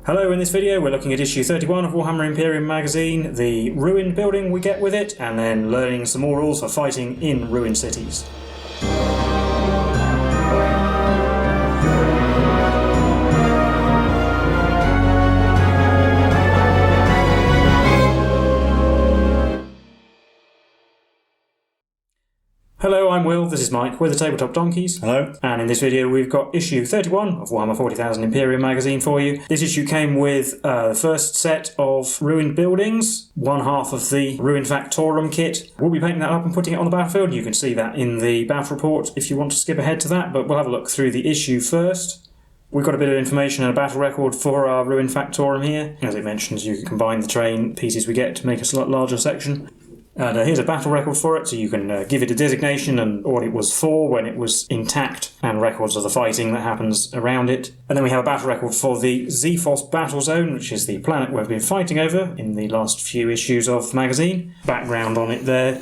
Hello, in this video we're looking at issue 31 of Warhammer Imperium magazine, the ruined building we get with it, and then learning some more rules for fighting in ruined cities. Hello, I'm Will, this is Mike, we're the Tabletop Donkeys. Hello. And in this video we've got issue 31 of Warhammer 40,000 Imperium magazine for you. This issue came with the first set of ruined buildings, one half of the Ruined Factorum kit. We'll be painting that up and putting it on the battlefield. You can see that in the battle report if you want to skip ahead to that, but we'll have a look through the issue first. We've got a bit of information and a battle record for our Ruined Factorum here. As it mentions, you can combine the terrain pieces we get to make a slightly larger section. And here's a battle record for it, so you can give it a designation and what it was for when it was intact, and records of the fighting that happens around it. And then we have a battle record for the Tsiphos battle zone, which is the planet we've been fighting over in the last few issues of the magazine. Background on it there.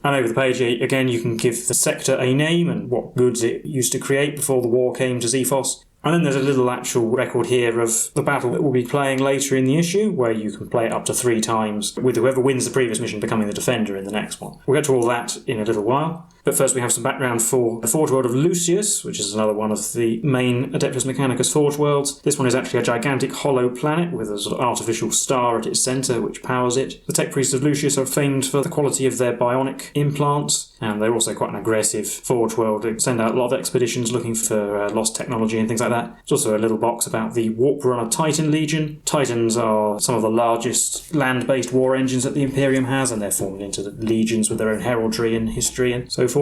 And over the page, again, you can give the sector a name and what goods it used to create before the war came to Tsiphos. And then there's a little actual record here of the battle that we'll be playing later in the issue, where you can play it up to 3 times, with whoever wins the previous mission becoming the defender in the next one. We'll get to all that in a little while. But first we have some background for the Forge World of Lucius, which is another one of the main Adeptus Mechanicus Forge Worlds. This one is actually a gigantic hollow planet with a sort of artificial star at its centre which powers it. The Tech Priests of Lucius are famed for the quality of their bionic implants, and they're also quite an aggressive Forge World. They send out a lot of expeditions looking for lost technology and things like that. There's also a little box about the Warp Runner Titan Legion. Titans are some of the largest land-based war engines that the Imperium has, and they're formed into the legions with their own heraldry and history and so forth.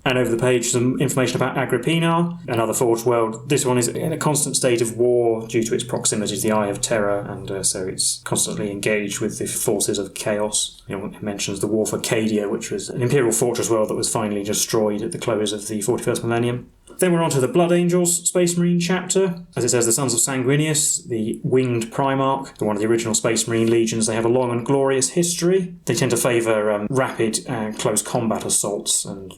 And over the page, some information about Agrippina, another Forge World. This one is in a constant state of war due to its proximity to the Eye of Terror, and so it's constantly engaged with the forces of chaos. It mentions the War for Cadia, which was an Imperial fortress world that was finally destroyed at the close of the 41st millennium. Then we're on to the Blood Angels Space Marine chapter. As it says, the Sons of Sanguinius, the Winged Primarch, one of the original Space Marine legions, they have a long and glorious history. They tend to favour rapid and close combat assaults, and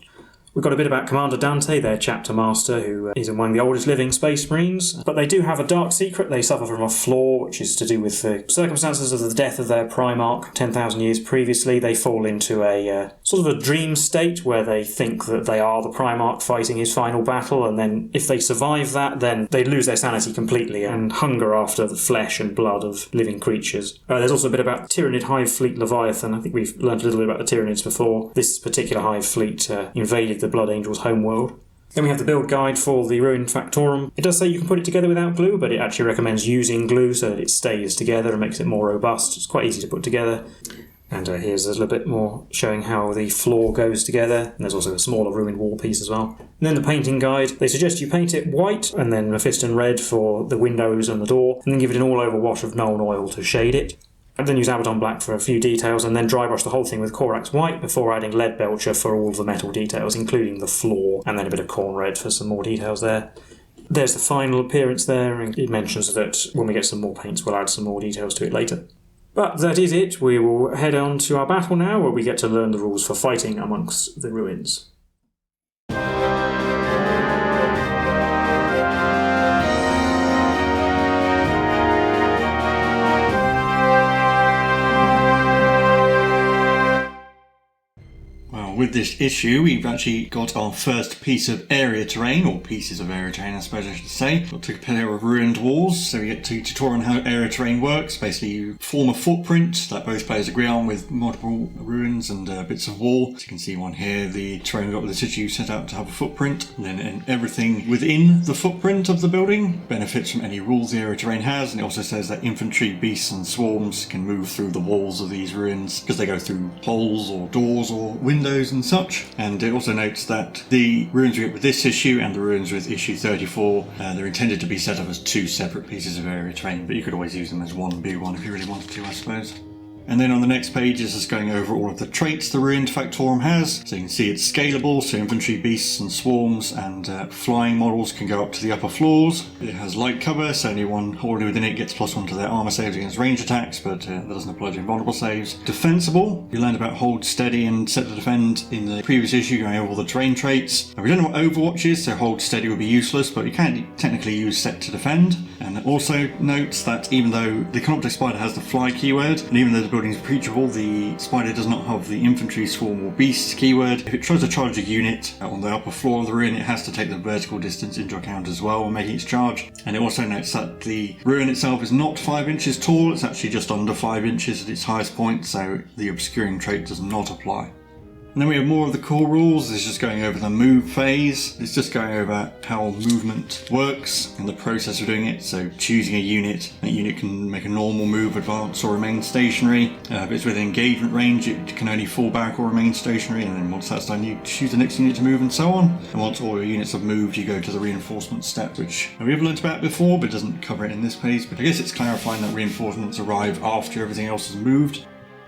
we've got a bit about Commander Dante, their chapter master, who is among the oldest living Space Marines. But they do have a dark secret. They suffer from a flaw, which is to do with the circumstances of the death of their Primarch 10,000 years previously. They fall into a sort of a dream state where they think that they are the Primarch fighting his final battle, and then if they survive that, then they lose their sanity completely and hunger after the flesh and blood of living creatures. There's also a bit about Tyranid Hive Fleet Leviathan. I think we've learned a little bit about the Tyranids before. This particular Hive Fleet invaded the Blood Angels' homeworld. Then we have the build guide for the Ruined Factorum. It does say you can put it together without glue, but it actually recommends using glue so that it stays together and makes it more robust. It's quite easy to put together. And here's a little bit more showing how the floor goes together. And there's also a smaller ruined wall piece as well. And then the painting guide. They suggest you paint it white and then Mephiston red for the windows and the door, and then give it an all-over wash of Nuln Oil to shade it. And then use Abaddon Black for a few details, and then dry brush the whole thing with Corax White before adding Lead Belcher for all the metal details, including the floor, and then a bit of Corn Red for some more details there. There's the final appearance there, and it mentions that when we get some more paints we'll add some more details to it later. But that is it. We will head on to our battle now, where we get to learn the rules for fighting amongst the ruins. With this issue, we've actually got our first piece of area terrain, or pieces of area terrain I suppose I should say. Got to a pair of ruined walls, so we get to tutorial on how area terrain works. Basically you form a footprint that both players agree on with multiple ruins and bits of wall. So you can see one here, the terrain we've got with the city set out to have a footprint, and then everything within the footprint of the building benefits from any rules the area terrain has. And it also says that infantry, beasts and swarms can move through the walls of these ruins because they go through holes or doors or windows and such. And it also notes that the ruins we get with this issue and the ruins with issue 34, they're intended to be set up as 2 separate pieces of area terrain, but you could always use them as one big one if you really wanted to, I suppose. And then on the next page is just going over all of the traits the Ruined Factorum has. So you can see it's scalable, so infantry, beasts and swarms and flying models can go up to the upper floors. It has light cover, so anyone already within it gets +1 to their armor saves against range attacks, but that doesn't apply to invulnerable saves. Defensible, you learned about hold steady and set to defend in the previous issue, going over all the terrain traits. Now, we don't know what Overwatch is, so hold steady would be useless, but you can technically use set to defend. And it also notes that even though the Canoptic Spider has the fly keyword, and even though the building is breachable, the Spider does not have the infantry, swarm or beast keyword. If it tries to charge a unit on the upper floor of the ruin, it has to take the vertical distance into account as well when making its charge. And it also notes that the ruin itself is not 5 inches tall, it's actually just under 5 inches at its highest point, so the obscuring trait does not apply. And then we have more of the core rules. This is just going over the move phase. It's just going over how movement works and the process of doing it. So choosing a unit. That unit can make a normal move, advance or remain stationary. If it's within engagement range, it can only fall back or remain stationary. And then once that's done, you choose the next unit to move and so on. And once all your units have moved, you go to the reinforcement step, which we've learnt about before, but doesn't cover it in this page. But I guess it's clarifying that reinforcements arrive after everything else has moved.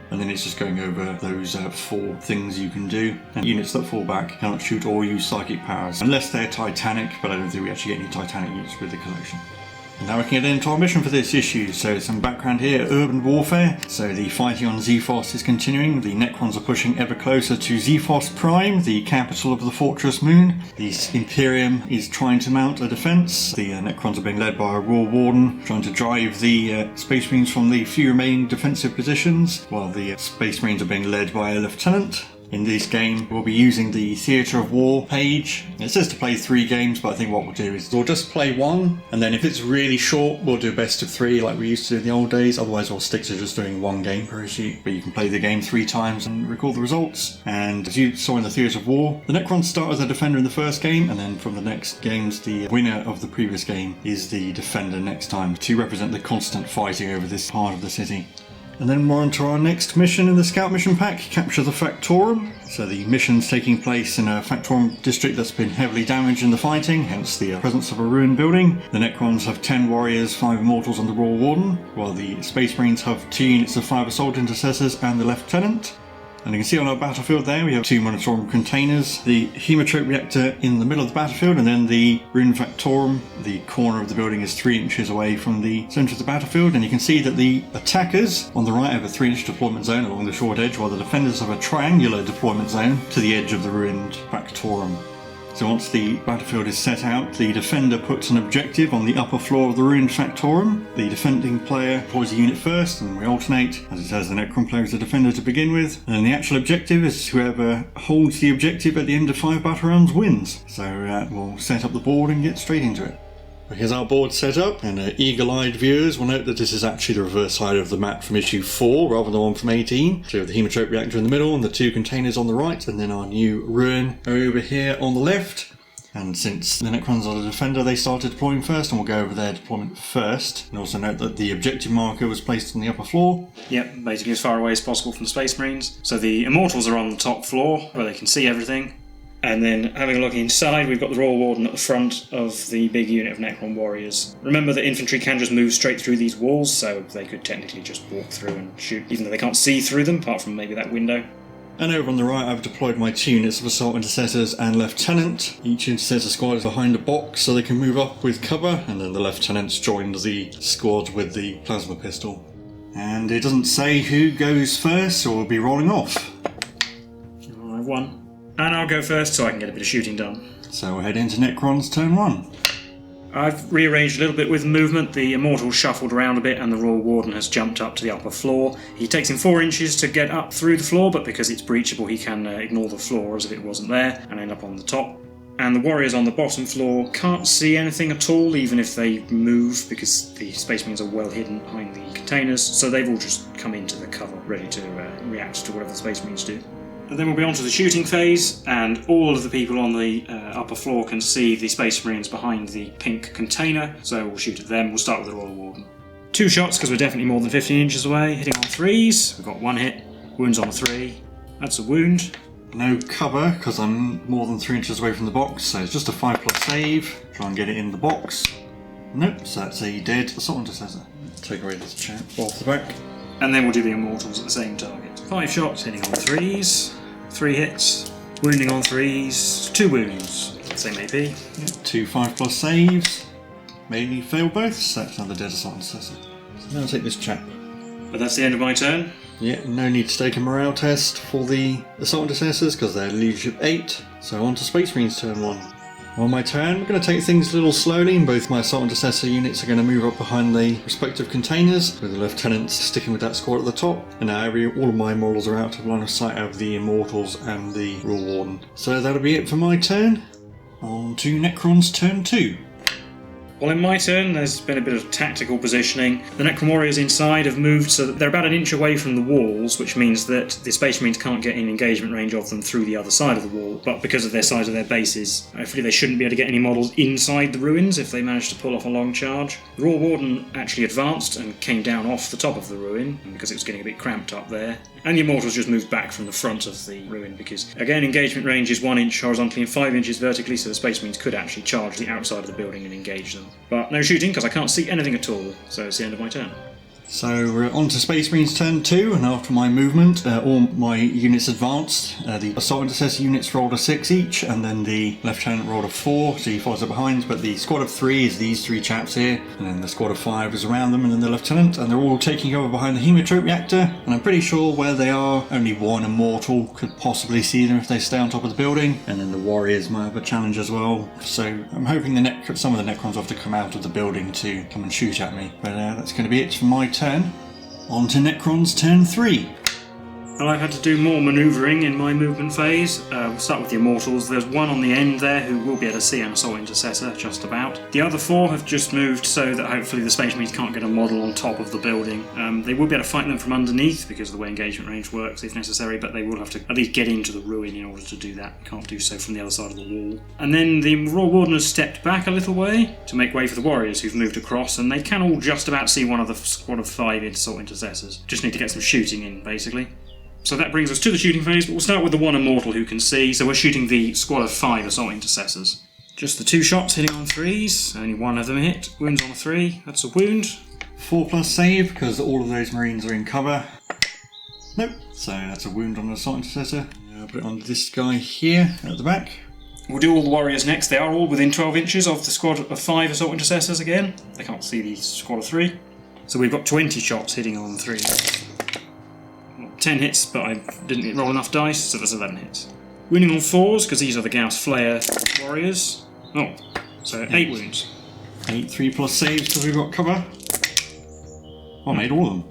And then it's just going over those 4 things you can do. And units that fall back cannot shoot or use psychic powers, unless they're Titanic, but I don't think we actually get any Titanic units with the collection. And now we can get into our mission for this issue. So some background here, urban warfare. So the fighting on Tsiphos is continuing. The Necrons are pushing ever closer to Tsiphos-Prime, the capital of the Fortress Moon. The Imperium is trying to mount a defence. The Necrons are being led by a War Warden, trying to drive the Space Marines from the few remaining defensive positions, while the Space Marines are being led by a Lieutenant. In this game, we'll be using the Theatre of War page. It says to play 3 games, but I think what we'll do is we'll just play 1, and then if it's really short, we'll do best of 3 like we used to do in the old days. Otherwise, we'll stick to just doing 1 game per issue. But you can play the game 3 times and record the results. And as you saw in the Theatre of War, the Necrons start as a defender in the first game, and then from the next games, the winner of the previous game is the defender next time, to represent the constant fighting over this part of the city. And then we're on to our next mission in the Scout Mission Pack, Capture the Factorum. So the mission's taking place in a Factorum district that's been heavily damaged in the fighting, hence the presence of a ruined building. The Necrons have 10 warriors, 5 immortals and the Royal Warden, while the Space Marines have 2 units of 5 assault intercessors and the Lieutenant. And you can see on our battlefield there we have 2 Monitorium containers, the Hemotrope reactor in the middle of the battlefield, and then the Ruined Factorum. The corner of the building is 3 inches away from the centre of the battlefield, and you can see that the attackers on the right have a 3-inch deployment zone along the short edge, while the defenders have a triangular deployment zone to the edge of the Ruined Factorum. So once the battlefield is set out, the defender puts an objective on the upper floor of the Ruined Factorum. The defending player deploys a unit first, and we alternate. As it says, the Necron player is the defender to begin with. And then the actual objective is whoever holds the objective at the end of 5 battle rounds wins. So we'll set up the board and get straight into it. Here's our board set up, and eagle-eyed viewers will note that this is actually the reverse side of the map from issue 4 rather than the one from 18. So we have the Hemotrope reactor in the middle and the 2 containers on the right, and then our new ruin over here on the left. And since the Necrons are the defender, they started deploying first, and we'll go over their deployment first. And also note that the objective marker was placed on the upper floor. Yep, basically as far away as possible from the Space Marines. So the Immortals are on the top floor, where they can see everything. And then having a look inside, we've got the Royal Warden at the front of the big unit of Necron warriors. Remember that infantry can just move straight through these walls, so they could technically just walk through and shoot, even though they can't see through them, apart from maybe that window. And over on the right, I've deployed my 2 units of Assault Intercessors and Lieutenant. Each Intercessor squad is behind a box so they can move up with cover, and then the Lieutenants joined the squad with the plasma pistol. And it doesn't say who goes first, so we'll be rolling off. I won. And I'll go first so I can get a bit of shooting done. So we'll head into Necron's turn 1. I've rearranged a little bit with movement. The Immortal shuffled around a bit and the Royal Warden has jumped up to the upper floor. He takes him 4 inches to get up through the floor, but because it's breachable he can ignore the floor as if it wasn't there and end up on the top. And the warriors on the bottom floor can't see anything at all, even if they move, because the Space Marines are well hidden behind the containers, so they've all just come into the cover, ready to react to whatever the Space Marines do. And then we'll be on to the shooting phase, and all of the people on the upper floor can see the Space Marines behind the pink container, so we'll shoot at them. We'll start with the Royal Warden. 2 shots, because we're definitely more than 15 inches away, hitting on 3s. We've got 1 hit, wounds on 3. That's a wound. No cover, because I'm more than 3 inches away from the box, so it's just a 5+ save. Try and get it in the box. Nope, so that's a dead Assault Intercessor. Take away this chap off the back. And then we'll do the Immortals at the same target. 5 shots, hitting on 3s. 3 hits, wounding on 3s, 2 wounds, same AP. Yep, 2 5+ saves, maybe fail both, so that's another dead Assault Intercessor. So now I'll take this chap. But that's the end of my turn. Yeah, no need to take a morale test for the Assault Intercessors because they're leadership 8, so on to Space Marines turn 1. On my turn, we're going to take things a little slowly, and both my assault intercessor units are going to move up behind the respective containers, with the lieutenants sticking with that squad at the top. And now all of my models are out of line of sight of the Immortals and the Rule Warden. So that'll be it for my turn. On to Necron's turn 2. Well, in my turn, there's been a bit of tactical positioning. The Necron warriors inside have moved so that they're about an inch away from the walls, which means that the Space Marines can't get in engagement range of them through the other side of the wall. But because of their size of their bases, hopefully they shouldn't be able to get any models inside the ruins if they manage to pull off a long charge. The Royal Warden actually advanced and came down off the top of the ruin because it was getting a bit cramped up there. And the Immortals just moved back from the front of the ruin because, again, engagement range is 1 inch horizontally and 5 inches vertically, so the Space Marines could actually charge the outside of the building and engage them. But no shooting because I can't see anything at all, so it's the end of my turn. So we're on to Space Marines turn 2, and after my movement, all my units advanced. The Assault Intercessor units rolled a 6 each, and then the Lieutenant rolled a 4, so he follows up behind, but the squad of 3 is these 3 chaps here, and then the squad of 5 is around them, and then the Lieutenant, and they're all taking over behind the Hemotrope reactor, and I'm pretty sure where they are, only one Immortal could possibly see them if they stay on top of the building, and then the Warriors might have a challenge as well, so I'm hoping some of the Necrons have to come out of the building to come and shoot at me, but that's going to be it for my turn. On to Necron's turn 3. Well, I've had to do more manoeuvring in my movement phase. We'll start with the Immortals. There's one on the end there who will be able to see an Assault Intercessor, just about. The other 4 have just moved so that hopefully the Space Marines can't get a model on top of the building. They will be able to fight them from underneath because of the way engagement range works if necessary, but they will have to at least get into the ruin in order to do that. Can't do so from the other side of the wall. And then the Royal Warden has stepped back a little way to make way for the Warriors who've moved across, and they can all just about see one of the squad of 5 Assault Intercessors. Just need to get some shooting in, basically. So that brings us to the shooting phase, but we'll start with the one Immortal who can see. So we're shooting the squad of 5 Assault Intercessors. Just the 2 shots hitting on 3s, only one of them hit. Wounds on a 3, that's a wound. 4+ save, because all of those Marines are in cover. Nope, so that's a wound on the Assault Intercessor. I'll put it on this guy here at the back. We'll do all the Warriors next. They are all within 12 inches of the squad of 5 Assault Intercessors again. They can't see the squad of 3. So we've got 20 shots hitting on 3. 10 hits, but I didn't roll enough dice, so that's 11 hits. Wounding on 4s, because these are the Gauss Flayer Warriors. Oh, so 8 wounds. 8 3+ saves because we've got cover. I made all of them.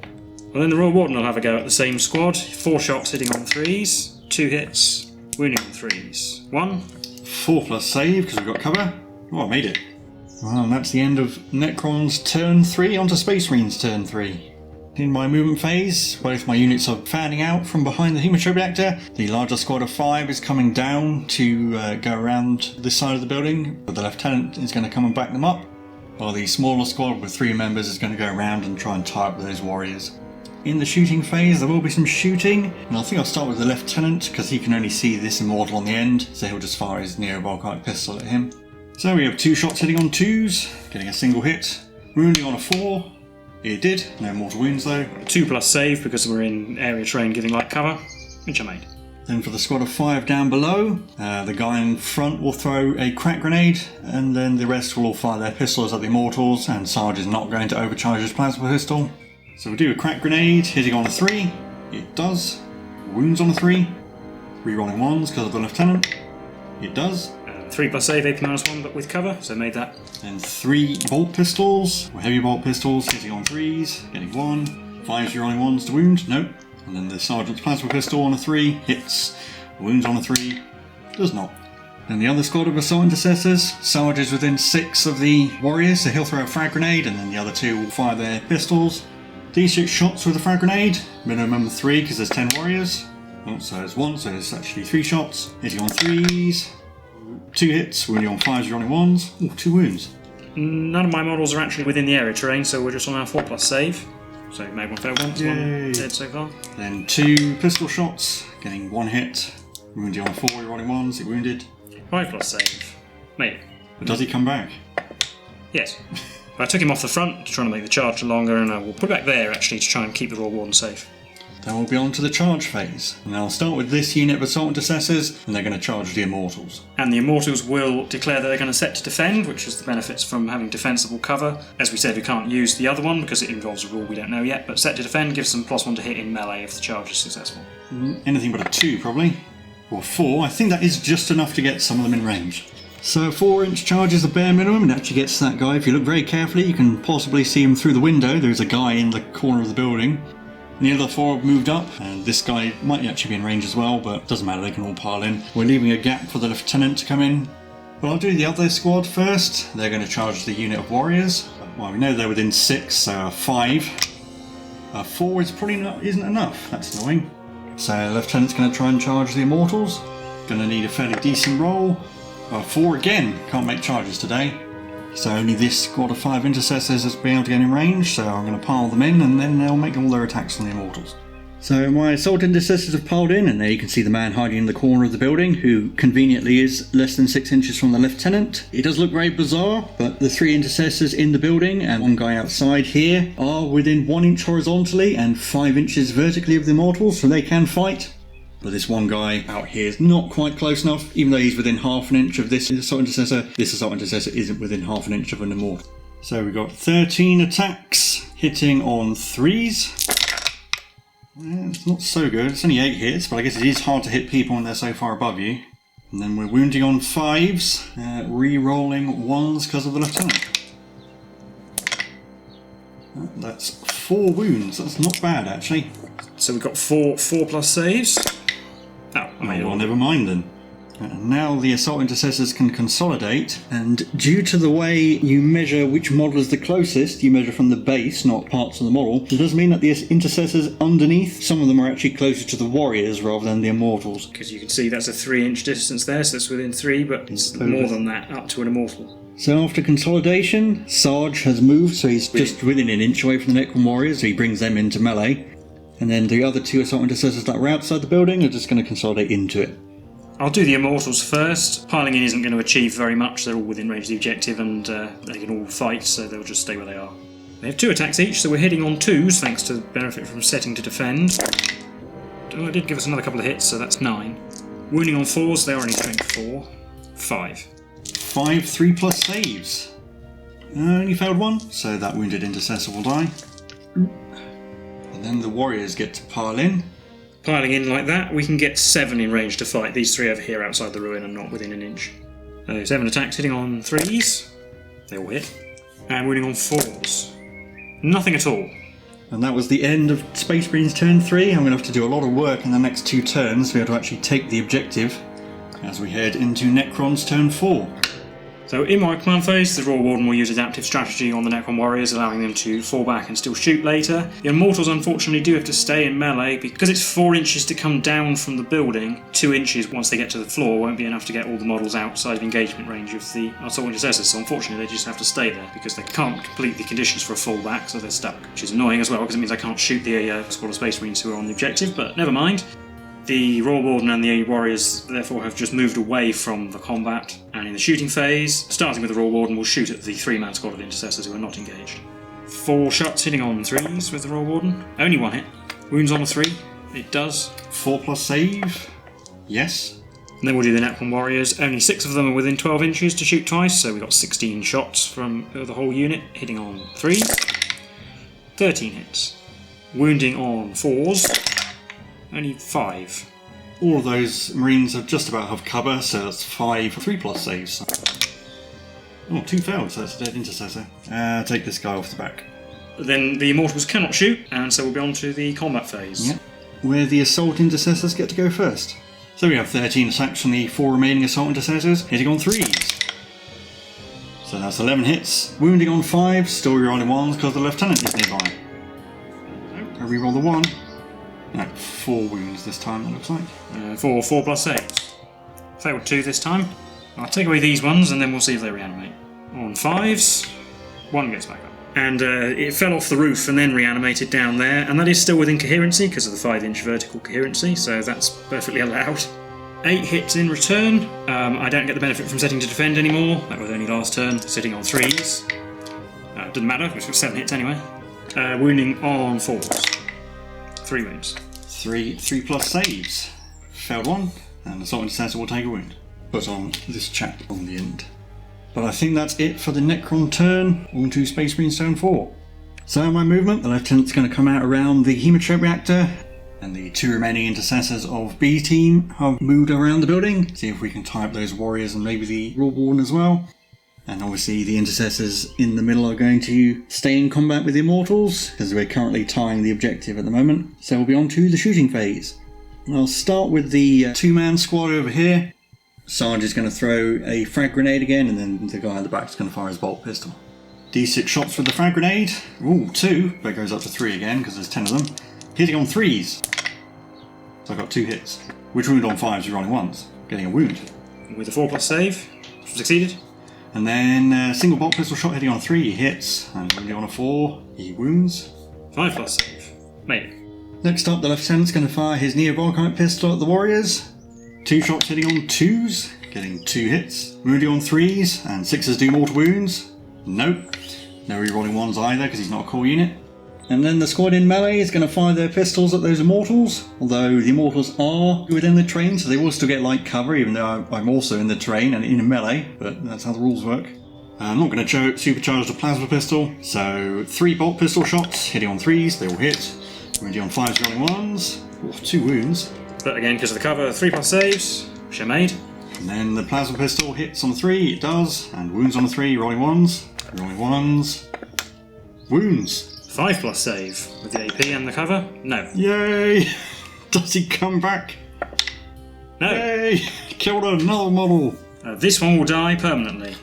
Well, then the Royal Warden will have a go at the same squad. 4 shots hitting on 3s, 2 hits, wounding on 3s. 1. 4+ save because we've got cover. Oh, I made it. Well, and that's the end of Necron's turn 3. On to Space Marines turn 3. In my movement phase, both my units are fanning out from behind the Hemotrope reactor. The larger squad of 5 is coming down to go around this side of the building, but the Lieutenant is going to come and back them up, while the smaller squad with 3 members is going to go around and try and tie up those warriors. In the shooting phase, there will be some shooting, and I think I'll start with the Lieutenant, because he can only see this Immortal on the end, so he'll just fire his Neo-Volkite pistol at him. So we have 2 shots hitting on 2s, getting a single hit, wounding on a 4. It did, no mortal wounds though. 2+ save because we're in area terrain giving light cover, which I made. Then for the squad of 5 down below, the guy in front will throw a crack grenade, and then the rest will all fire their pistols at the Immortals, and Sarge is not going to overcharge his plasma pistol. So we'll do a crack grenade, hitting on a 3. It does. Wounds on a 3. Rerolling 1s because of the Lieutenant. It does. 3+ save, AP-1, but with cover, so made that. Then 3 bolt pistols, or heavy bolt pistols, hitting on 3s, getting 1. 5s rerolling 1s to wound, nope. And then the Sergeant's plasma pistol on a 3, hits. Wounds on a 3, does not. Then the other squad of Assault Intercessors, Sarge is within 6 of the Warriors, so he'll throw a frag grenade, and then the other 2 will fire their pistols. D6 shots with a frag grenade, minimum 3 because there's 10 Warriors. Oh, so there's 1, so there's actually 3 shots. Hitting on 3s. 2 hits, wounding on 5s, rolling 1s. Ooh, 2 wounds. None of my models are actually within the area terrain, so we're just on our 4+ save. So made 1 fail once, 1 dead so far. Then 2 pistol shots, getting 1 hit. Wounding on a 4, rolling 1s, it wounded. 5+ save. Made it. But does he come back? Yes. I took him off the front to try and make the charge longer, and I will put it back there actually to try and keep the Royal Warden safe. Then we'll be on to the charge phase. And I'll start with this unit of Assault Intercessors, and they're going to charge the Immortals. And the Immortals will declare that they're going to set to defend, which is the benefits from having defensible cover. As we said, we can't use the other one because it involves a rule we don't know yet, but set to defend gives them +1 to hit in melee if the charge is successful. Anything but a 2, probably. Or 4. I think that is just enough to get some of them in range. So 4-inch charge is the bare minimum. It actually gets that guy. If you look very carefully, you can possibly see him through the window. There's a guy in the corner of the building. And the other 4 have moved up, and this guy might actually be in range as well, but it doesn't matter, they can all pile in. We're leaving a gap for the lieutenant to come in. But I'll do the other squad first. They're going to charge the unit of warriors. Well, we know they're within 6, so 5. 4 is probably isn't enough. That's annoying. So the lieutenant's going to try and charge the immortals. Going to need a fairly decent roll. 4 again. Can't make charges today. So only this squad of 5 intercessors has been able to get in range, so I'm going to pile them in and then they'll make all their attacks on the immortals. So my assault intercessors have piled in, and there you can see the man hiding in the corner of the building, who conveniently is less than 6 inches from the lieutenant. It does look very bizarre, but the 3 intercessors in the building and 1 guy outside here are within 1 inch horizontally and 5 inches vertically of the immortals, so they can fight. But this 1 guy out here is not quite close enough. Even though he's within half an inch of this assault intercessor, this assault intercessor isn't within half an inch of an immortal. So we've got 13 attacks, hitting on 3s. It's not so good. It's only 8 hits, but I guess it is hard to hit people when they're so far above you. And then we're wounding on 5s, re-rolling 1s because of the lieutenant. That's 4 wounds. That's not bad, actually. So we've got 4 plus saves. Oh, well, never mind then. And now the assault intercessors can consolidate, and due to the way you measure which model is the closest, you measure from the base, not parts of the model. It does mean that the intercessors underneath, some of them are actually closer to the warriors rather than the immortals. Because you can see that's a 3-inch distance there, so that's within 3, but it's more than that, up to an immortal. So after consolidation, Sarge has moved, so he's just within an inch away from the Necron warriors, so he brings them into melee. And then the other 2 assault intercessors that were outside the building are just going to consolidate into it. I'll do the immortals first. Piling in isn't going to achieve very much. They're all within range of the objective, and they can all fight, so they'll just stay where they are. They have 2 attacks each, so we're hitting on 2s, thanks to the benefit from setting to defend. Oh, it did give us another couple of hits, so that's 9. Wounding on 4s, they're only strength 4. 5. 5 3+ saves. Only failed 1, so that wounded intercessor will die. And then the warriors get to pile in. Piling in like that, we can get 7 in range to fight. These 3 over here outside the ruin are not within an inch. 7 attacks hitting on 3s. They all hit. And wounding on 4s. Nothing at all. And that was the end of Space Marine's turn 3. I'm going to have to do a lot of work in the next 2 turns to be able to actually take the objective as we head into Necron's turn 4. So in my command phase, the Royal Warden will use adaptive strategy on the Necron warriors, allowing them to fall back and still shoot later. The Immortals unfortunately do have to stay in melee, because it's 4 inches to come down from the building. 2 inches once they get to the floor won't be enough to get all the models outside of engagement range of the assault intercessors, so unfortunately they just have to stay there, because they can't complete the conditions for a fallback, so they're stuck. Which is annoying as well, because it means I can't shoot the squad of Space Marines who are on the objective, but never mind. The Royal Warden and the Warriors therefore have just moved away from the combat, and in the shooting phase, starting with the Royal Warden, will shoot at the 3-man squad of Intercessors who are not engaged. 4 shots hitting on 3s with the Royal Warden. Only 1 hit. Wounds on a 3. It does. 4+ save. Yes. And then we'll do the Necron Warriors. Only 6 of them are within 12 inches to shoot twice, so we've got 16 shots from the whole unit, hitting on 3. 13 hits. Wounding on 4s. Only 5. All of those Marines have just about have cover, so that's 5 3+ saves. Oh, 2 failed, so that's a dead intercessor. Take this guy off the back. Then the Immortals cannot shoot, and so we'll be on to the combat phase. Yep. Where the assault intercessors get to go first. So we have 13 attacks from the 4 remaining assault intercessors, hitting on 3s. So that's 11 hits. Wounding on 5, still rerolling 1s because the lieutenant is nearby. I reroll the 1. No, 4 wounds this time, it looks like. 4+ saves. Failed 2 this time. I'll take away these ones and then we'll see if they reanimate. On 5s, 1 gets back up. And it fell off the roof and then reanimated down there, and that is still within coherency because of the 5-inch vertical coherency, so that's perfectly allowed. 8 hits in return. I don't get the benefit from setting to defend anymore. That was only last turn, sitting on 3s. Doesn't matter, which was 7 hits anyway. Wounding on 4s. 3 wounds. 3+ saves. Failed 1, and the assault intercessor will take a wound. Put on this chap on the end. But I think that's it for the Necron turn. On to Space Marine turn 4. So my movement, the lieutenant's going to come out around the hemotrope reactor And the 2 remaining intercessors of B team have moved around the building. See if we can tie up those warriors and maybe the Rule Warden as well. And obviously the intercessors in the middle are going to stay in combat with the Immortals, because we're currently tying the objective at the moment. So we'll be on to the shooting phase. I'll start with the 2-man squad over here. Sarge is going to throw a frag grenade again, and then the guy at the back is going to fire his bolt pistol. D6 shots with the frag grenade. Ooh, 2, but it goes up to 3 again because there's 10 of them. Hitting on 3s. So I got 2 hits. Which wound on 5s, rolling 1s. Getting a wound. With a 4+ save. Succeeded. And then a single bolt pistol shot hitting on 3, he hits. And wounding on a 4, he wounds. 5+ save. Made it. Next up, the Lieutenant's going to fire his Neo-Volkite pistol at the Warriors. 2 shots hitting on 2s, getting 2 hits. Wounding on 3s, and 6s do mortal wounds. Nope. No rerolling 1s either, because he's not a core unit. And then the squad in melee is going to fire their pistols at those Immortals, although the Immortals are within the terrain, so they will still get light cover, even though I'm also in the terrain and in melee, but that's how the rules work. I'm not going to supercharge the plasma pistol, so 3 bolt pistol shots, hitting on 3s, they will hit. Wounding on 5s, rolling 1s. Ooh, 2 wounds. But again, because of the cover, 3+ saves, which are made. And then the plasma pistol hits on a 3, it does, and wounds on a 3, rolling 1s. Rolling 1s. Wounds. 5+ save with the AP and the cover. No. Yay! Does he come back? No. Yay! Killed another model. This one will die permanently.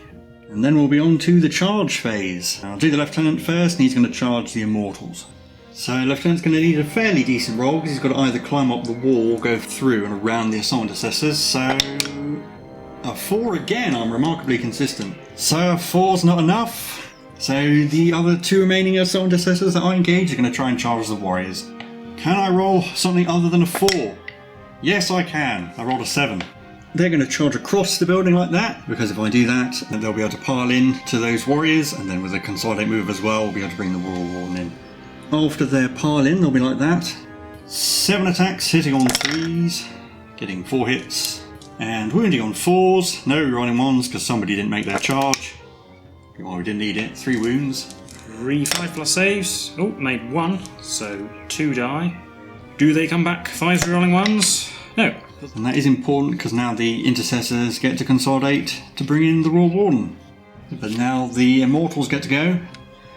And then we'll be on to the charge phase. I'll do the Lieutenant first, and he's going to charge the Immortals. So Lieutenant's going to need a fairly decent roll, because he's got to either climb up the wall, go through and around the assault intercessors. So a 4 again. I'm remarkably consistent. So a 4's not enough. So the other 2 remaining assault intercessors that I engage are going to try and charge the Warriors. Can I roll something other than a 4? Yes, I can. I rolled a 7. They're going to charge across the building like that, because if I do that, then they'll be able to pile in to those Warriors, and then with a consolidate move as well, we'll be able to bring the Royal Warden in. After their pile in, they'll be like that. 7 attacks, hitting on 3s, getting 4 hits, and wounding on 4s. No rolling 1s because somebody didn't make their charge. Well, we didn't need it. 3 wounds. 3 5+ saves. Oh, made 1, so 2 die. Do they come back 5 rolling 1s? No. And that is important because now the intercessors get to consolidate to bring in the Royal Warden. But now the Immortals get to go.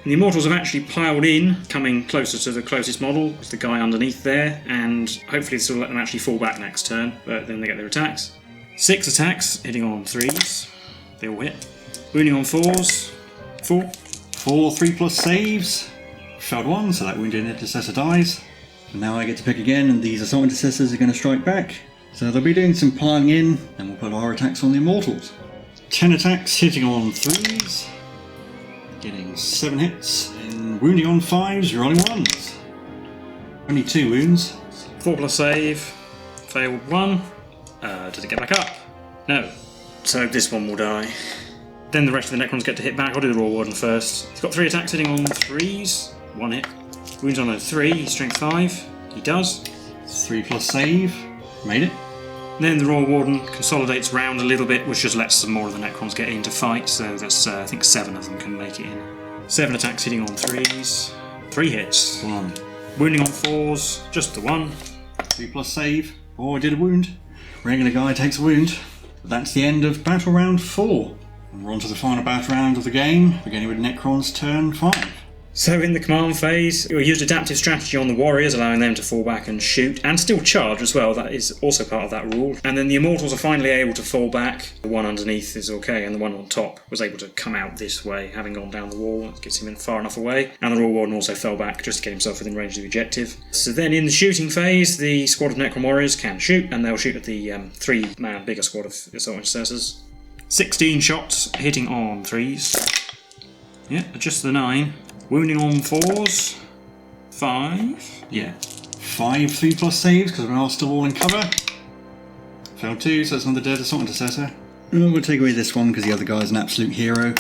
The Immortals have actually piled in, coming closer to the closest model, with the guy underneath there, and hopefully this will let them actually fall back next turn, but then they get their attacks. 6 attacks, hitting on 3s. They all hit. Wounding on 4s. 4. 4 3+ saves. Failed 1, so that wounded intercessor dies. And now I get to pick again, and these assault intercessors are going to strike back. So they'll be doing some piling in, and we'll put our attacks on the Immortals. 10 attacks, hitting on 3s. Getting 7 hits, and wounding on 5s, rolling 1s. Only 2 wounds. 4+ save. Failed 1. Does it get back up? No. So this one will die. Then the rest of the Necrons get to hit back. I'll do the Royal Warden first. He's got 3 attacks hitting on 3s. 1 hit. Wounds on a 3, he's strength 5. He does. 3+ save. Made it. Then the Royal Warden consolidates round a little bit, which just lets some more of the Necrons get in to fight, so that's, I think 7 of them can make it in. 7 attacks hitting on 3s. 3 hits. 1. Wounding on 4s, just the 1. 3+ save. Oh, I did a wound. Regular guy takes a wound. But that's the end of battle round 4. And we're on to the final battle round of the game, beginning with Necron's turn 5. So in the command phase, we used adaptive strategy on the Warriors, allowing them to fall back and shoot, and still charge as well. That is also part of that rule. And then the Immortals are finally able to fall back. The one underneath is okay, and the one on top was able to come out this way, having gone down the wall. It gets him in far enough away. And the Royal Warden also fell back just to get himself within range of the objective. So then in the shooting phase, the squad of Necron Warriors can shoot, and they'll shoot at the 3-man bigger squad of Assault Intercessors. 16 shots, hitting on 3s. Yeah, just the 9. Wounding on 4s. 5. Yeah. 5 3+ saves because we're all still all in cover. Failed 2, so it's another dead assault intercessor. And we'll take away this one because the other guy's an absolute hero.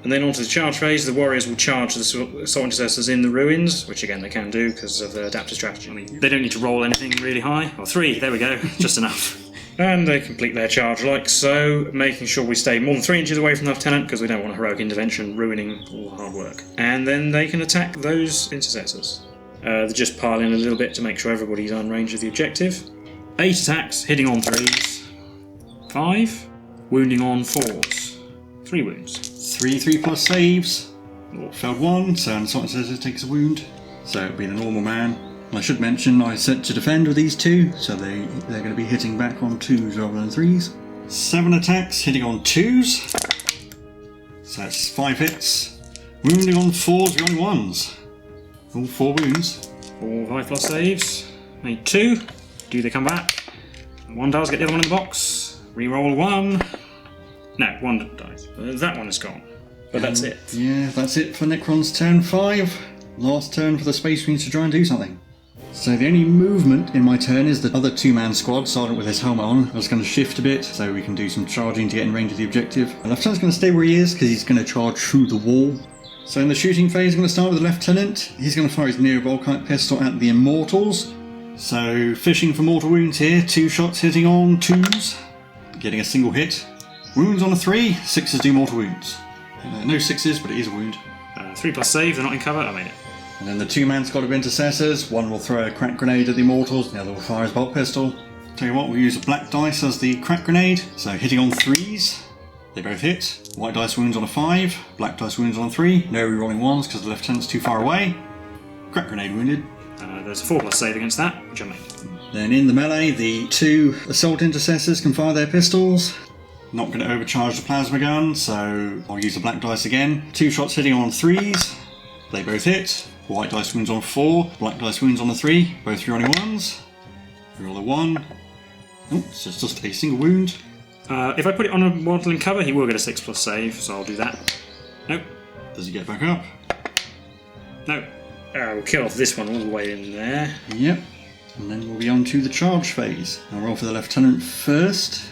And then onto the charge phase, the Warriors will charge the assault intercessors in the ruins, which again they can do because of the adaptive strategy. I mean, they don't need to roll anything really high. Or 3, there we go, just enough. And they complete their charge like so, making sure we stay more than 3 inches away from the Lieutenant because we don't want a heroic intervention ruining all the hard work. And then they can attack those intercessors. They just pile in a little bit to make sure everybody's on range of the objective. 8 attacks, hitting on 3s. 5, wounding on 4s. 3 wounds. 3+ saves. Failed 1, so an assault intercessor takes a wound. So it'll be the normal man. And I should mention I set to defend with these 2, so they're going to be hitting back on 2s rather than 3s. 7 attacks, hitting on 2s. So that's 5 hits. Wounding on 4s, rolling 1s. All 4 wounds. 4 5+ saves. Made 2. Do they come back? 1 does, get the other one in the box. Reroll 1. No, 1 dies. That one is gone. But that's it. Yeah, that's it for Necron's turn 5. Last turn for the Space Marines to try and do something. So the only movement in my turn is the other 2-man squad, Sergeant with his helmet on. I was going to shift a bit so we can do some charging to get in range of the objective. The Lieutenant's going to stay where he is because he's going to charge through the wall. So in the shooting phase, I'm going to start with the Lieutenant. He's going to fire his Neo-Volkite pistol at the Immortals. So fishing for mortal wounds here, 2 shots hitting on 2s, getting a single hit. Wounds on a 3, 6s do mortal wounds. No 6s, but it is a wound. 3+ save, they're not in cover, I made it. And then the 2-man squad of intercessors, one will throw a crack grenade at the Immortals, the other will fire his bolt pistol. Tell you what, we'll use a black dice as the crack grenade. So hitting on 3s, they both hit. White dice wounds on a 5, black dice wounds on a 3. No rerolling 1s because the Lieutenant's too far away. Crack grenade wounded. There's a 4+ save against that, which I made. Then in the melee, the 2 assault intercessors can fire their pistols. Not going to overcharge the plasma gun, so I'll use the black dice again. 2 shots hitting on 3s, they both hit. White dice wounds on 4, black dice wounds on a 3, both rerolling 1s. Reroll a 1. Oh, so it's just a single wound. If I put it on a mortal in cover, he will get a 6+ save, so I'll do that. Nope. Does he get back up? No. We'll kill off this one all the way in there. Yep. And then we'll be on to the charge phase. I'll roll for the Lieutenant first.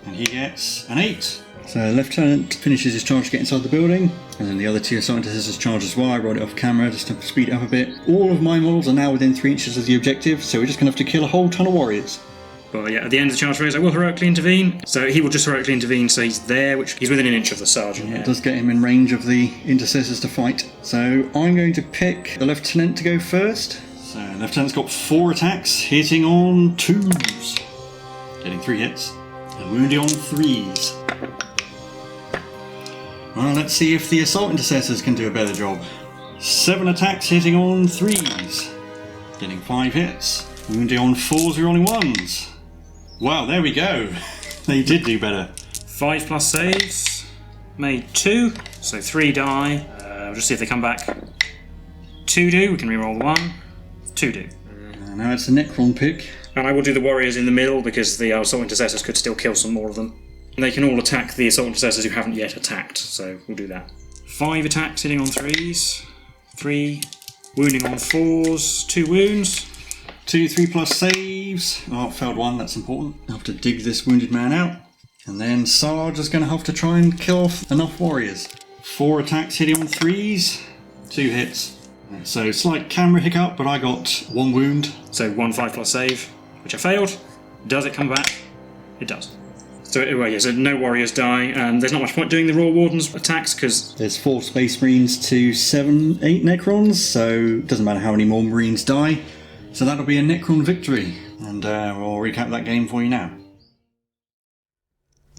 And he gets an 8. So the Lieutenant finishes his charge to get inside the building. And then the other 2 assault intercessors charge as well. I rolled it off camera just to speed it up a bit. All of my models are now within 3 inches of the objective, so we're just going to have to kill a whole ton of warriors. But yeah, at the end of the charge phase, I will heroically intervene. So he will just heroically intervene, so he's there, which he's within an inch of the sergeant. Yeah, it does get him in range of the intercessors to fight. So I'm going to pick the Lieutenant to go first. So Lieutenant's got 4 attacks, hitting on 2s. Getting 3 hits. And wounding on 3s. Well, let's see if the assault intercessors can do a better job. 7 attacks, hitting on 3s. Getting 5 hits. Wounding on 4s, rerolling 1s. Wow, there we go. They did do better. 5+ saves. Made 2, so 3 die. We'll just see if they come back. 2 do, we can reroll the 1. 2 do. Now it's a Necron pick. And I will do the warriors in the middle because the assault intercessors could still kill some more of them. And they can all attack the assault intercessors who haven't yet attacked, so we'll do that. 5 attacks hitting on 3s. 3. Wounding on 4s. 2 wounds. 2 3+ saves. Oh, failed 1, that's important. I have to dig this wounded man out. And then Sarge is going to have to try and kill off enough warriors. 4 attacks hitting on 3s. 2 hits. So slight camera hiccup, but I got 1 wound. So 1 5+ save, which I failed. Does it come back? It does. So anyway, yeah, so no warriors die. There's not much point doing the Raw Warden's attacks because there's 4 Space Marines to 7, 8 Necrons, so it doesn't matter how many more Marines die. So that'll be a Necron victory, and we'll recap that game for you now.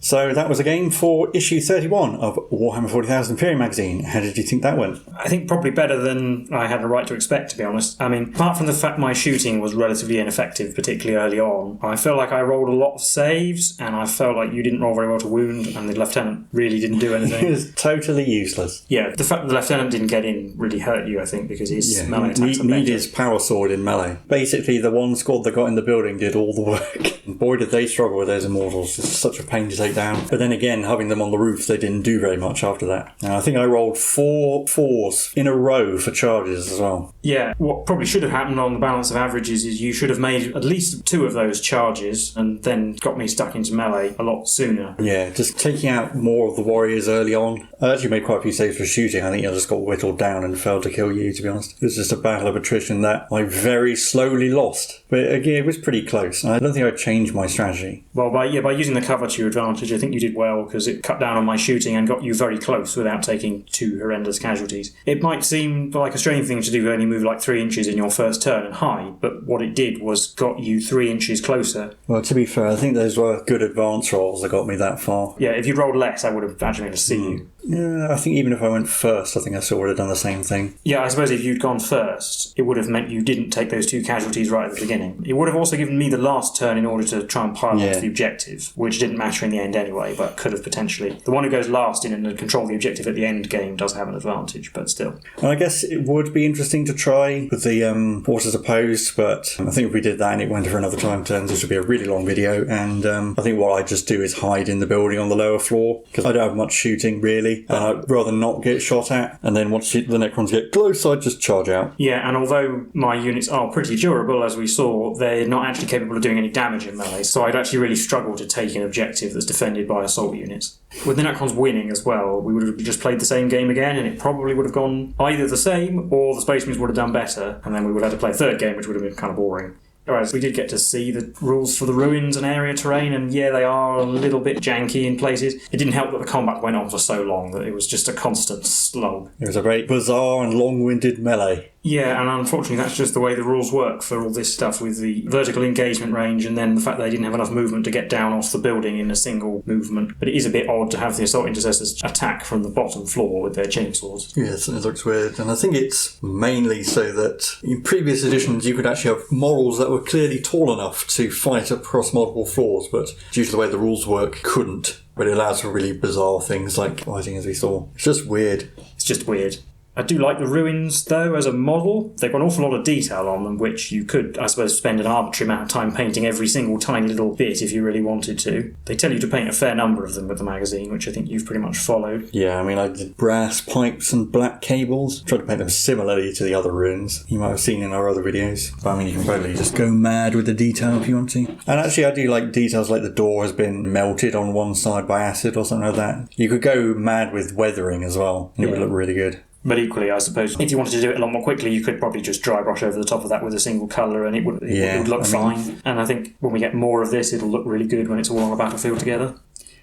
So that was a game for issue 31 of Warhammer 40,000 Imperium magazine. How did you think that went? I think probably better than I had a right to expect, to be honest. I mean, apart from the fact my shooting was relatively ineffective, particularly early on, I felt like I rolled a lot of saves, and I felt like you didn't roll very well to wound, and the Lieutenant really didn't do anything. He was totally useless. Yeah, the fact that the Lieutenant didn't get in really hurt you, I think, because his melee attacks are need his power sword in melee. Basically, the one squad that got in the building did all the work. Boy, did they struggle with those Immortals. It's such a pain to take down. But then again, having them on the roof, they didn't do very much after that. Now, I think I rolled 4 4s in a row for charges as well. Yeah, what probably should have happened on the balance of averages is you should have made at least 2 of those charges and then got me stuck into melee a lot sooner. Yeah, just taking out more of the warriors early on. I actually made quite a few saves for shooting. I think I just got whittled down and failed to kill you, to be honest. It was just a battle of attrition that I very slowly lost. But again, it was pretty close. I don't think I'd change my strategy. Well, by using the cover to your advantage, advantage. I think you did well because it cut down on my shooting and got you very close without taking 2 horrendous casualties. It might seem like a strange thing to do, only move like 3 inches in your first turn and hide, but what it did was got you 3 inches closer. Well, to be fair, I think those were good advance rolls that got me that far. Yeah, if you'd rolled less, I would have actually been able to see you. Yeah, I think even if I went first, I think I still would have done the same thing. Yeah, I suppose if you'd gone first, it would have meant you didn't take those 2 casualties right at the beginning. It would have also given me the last turn in order to try and pile onto the objective, which didn't matter in the end anyway, but could have potentially. The one who goes last in and control the objective at the end game does have an advantage, but still. And I guess it would be interesting to try with the forces opposed, but I think if we did that and it went for another time turns, this would be a really long video, and I think what I just do is hide in the building on the lower floor, because I don't have much shooting really, and I'd rather not get shot at, and then once the Necrons get close, I'd just charge out. Yeah, and although my units are pretty durable, as we saw, they're not actually capable of doing any damage in melee, so I'd actually really struggle to take an objective that's defended by assault units. With the Necrons winning as well, we would have just played the same game again, and it probably would have gone either the same, or the Space Marines would have done better, and then we would have had to play a third game, which would have been kind of boring. Whereas we did get to see the rules for the ruins and area terrain, and yeah, they are a little bit janky in places. It didn't help that the combat went on for so long that it was just a constant slog. It was a very bizarre and long-winded melee. Yeah, and unfortunately that's just the way the rules work for all this stuff with the vertical engagement range and then the fact that they didn't have enough movement to get down off the building in a single movement. But it is a bit odd to have the assault intercessors attack from the bottom floor with their chainswords. Yes, it looks weird, and I think it's mainly so that in previous editions you could actually have models that were clearly tall enough to fight across multiple floors, but due to the way the rules work, couldn't. But it allows for really bizarre things like fighting, as we saw. It's just weird. It's just weird. I do like the ruins, though, as a model. They've got an awful lot of detail on them, which you could, I suppose, spend an arbitrary amount of time painting every single tiny little bit if you really wanted to. They tell you to paint a fair number of them with the magazine, which I think you've pretty much followed. Yeah, I mean, I did brass pipes and black cables. Tried to paint them similarly to the other ruins you might have seen in our other videos. But I mean, you can probably just go mad with the detail if you want to. And actually, I do like details like the door has been melted on one side by acid or something like that. You could go mad with weathering as well, and it would look really good. But equally, I suppose, if you wanted to do it a lot more quickly, you could probably just dry brush over the top of that with a single colour and it would look fine. And I think when we get more of this, it'll look really good when it's all on the battlefield together.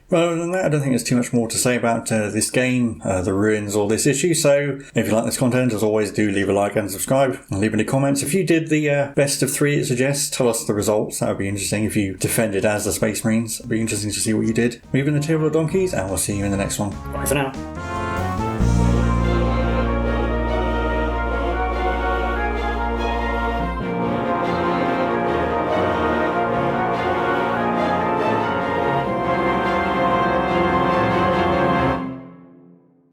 Well, other than that, I don't think there's too much more to say about this game, the ruins, or this issue. So, if you like this content, as always, do leave a like and subscribe. And leave any comments. If you did the best of 3 it suggests, tell us the results. That would be interesting. If you defended as the Space Marines, it would be interesting to see what you did. We've been the Table of Donkeys, and we'll see you in the next one. Bye for now.